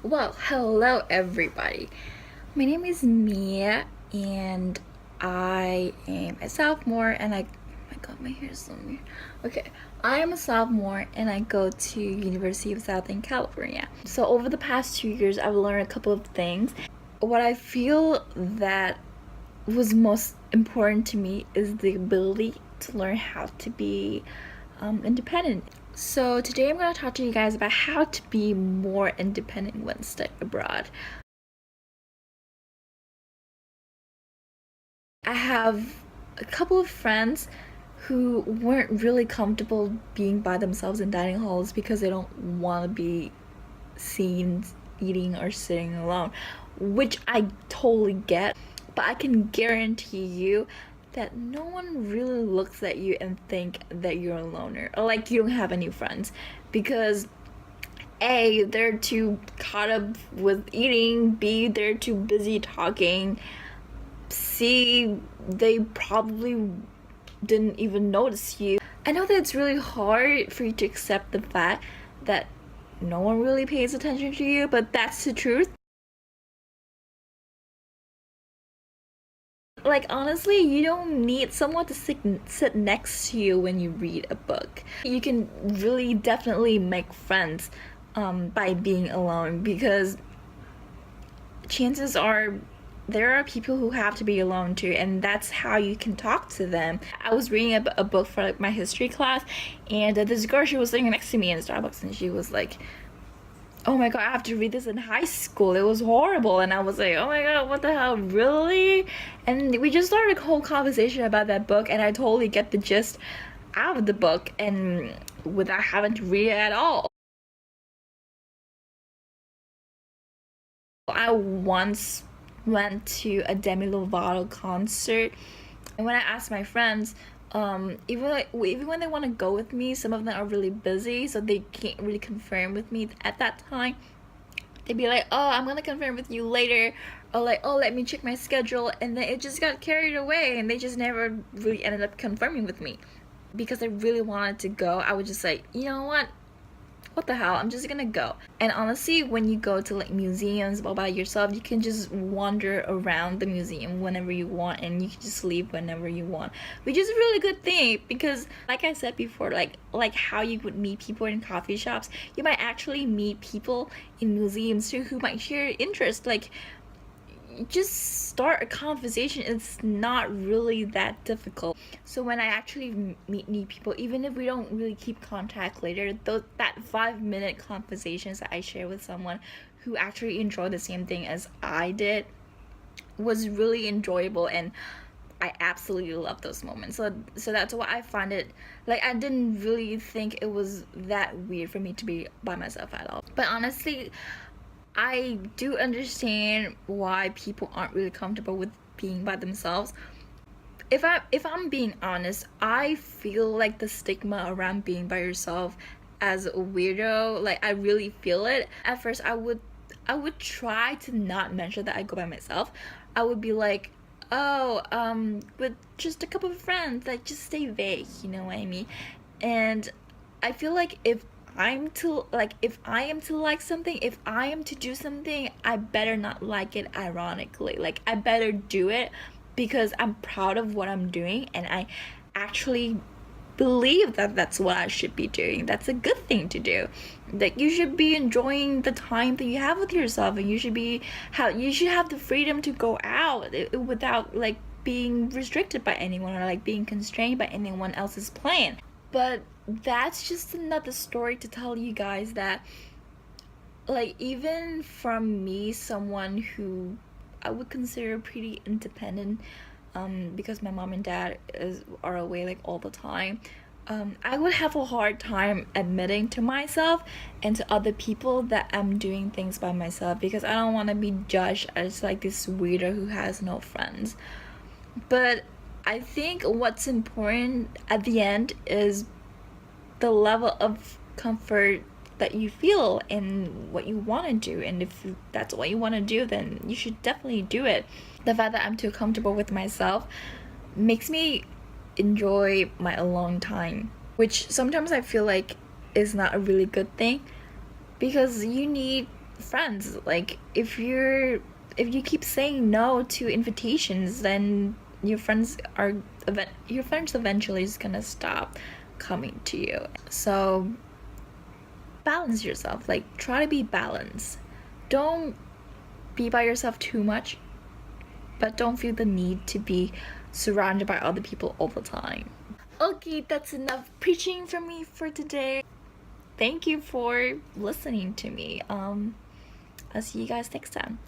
Well, hello everybody. My name is Mia and I am a sophomore and oh my god, my hair is so weird. Okay, I am a sophomore and I go to University of Southern California. So over the past 2 years, I've learned a couple of things. What I feel that was most important to me is the ability to learn how to be independent. So today I'm going to talk to you guys about how to be more independent when studying abroad. I have a couple of friends who weren't really comfortable being by themselves in dining halls because they don't want to be seen eating or sitting alone, which I totally get, but I can guarantee you that no one really looks at you and think that you're a loner or like you don't have any friends, because A, they're too caught up with eating, B, they're too busy talking, C, they probably didn't even notice you. I know that it's really hard for you to accept the fact that no one really pays attention to you, but that's the truth. Like, honestly, you don't need someone to sit next to you when you read a book. You can really definitely make friends by being alone, because chances are there are people who have to be alone too, and that's how you can talk to them. I was reading a book for like my history class, and this girl, she was sitting next to me in Starbucks, and she was like, oh my god, I have to read this in high school, it was horrible. And I was like, oh my god, what the hell, really? And we just started a whole conversation about that book, and I totally get the gist out of the book and without having to read it at all. I once went to a Demi Lovato concert, and when I asked my friends, even when they want to go with me, some of them are really busy, so they can't really confirm with me at that time. They'd be like, "Oh, I'm gonna confirm with you later," or like, "Oh, let me check my schedule," and then it just got carried away, and they just never really ended up confirming with me. Because I really wanted to go, I was just like, you know what the hell, I'm just gonna go. And honestly, when you go to like museums all by yourself, you can just wander around the museum whenever you want, and you can just leave whenever you want, which is a really good thing. Because like I said before, like how you would meet people in coffee shops, you might actually meet people in museums too who might share interest. Like, just start a conversation, it's not really that difficult. So when I actually meet new people, even if we don't really keep contact later, that 5-minute conversations that I share with someone who actually enjoyed the same thing as I did was really enjoyable, and I absolutely love those moments. So that's why I find it, like, I didn't really think it was that weird for me to be by myself at all. But honestly, I do understand why people aren't really comfortable with being by themselves. If I'm being honest, I feel like the stigma around being by yourself as a weirdo, like I really feel it. At first I would try to not mention that I go by myself. I would be like, oh, with just a couple of friends, like just stay vague, you know what I mean? And I feel like if I am to like something, if I am to do something, I better not like it ironically. Like, I better do it because I'm proud of what I'm doing, and I actually believe that that's what I should be doing. That's a good thing to do. That you should be enjoying the time that you have with yourself, and you should have the freedom to go out without like being restricted by anyone, or like being constrained by anyone else's plan. But that's just another story to tell you guys that, like, even from me, someone who I would consider pretty independent, because my mom and dad are away like all the time, I would have a hard time admitting to myself and to other people that I'm doing things by myself, because I don't want to be judged as like this weirdo who has no friends. But I think what's important at the end is the level of comfort that you feel in what you want to do. And if that's what you want to do, then you should definitely do it. The fact that I'm too comfortable with myself makes me enjoy my alone time, which sometimes I feel like is not a really good thing, because you need friends. Like if you keep saying no to invitations, then your friends eventually is gonna stop coming to you. So balance yourself. Like try to be balanced. Don't be by yourself too much, but don't feel the need to be surrounded by other people all the time. Okay, that's enough preaching from me for today. Thank you for listening to me. I'll see you guys next time.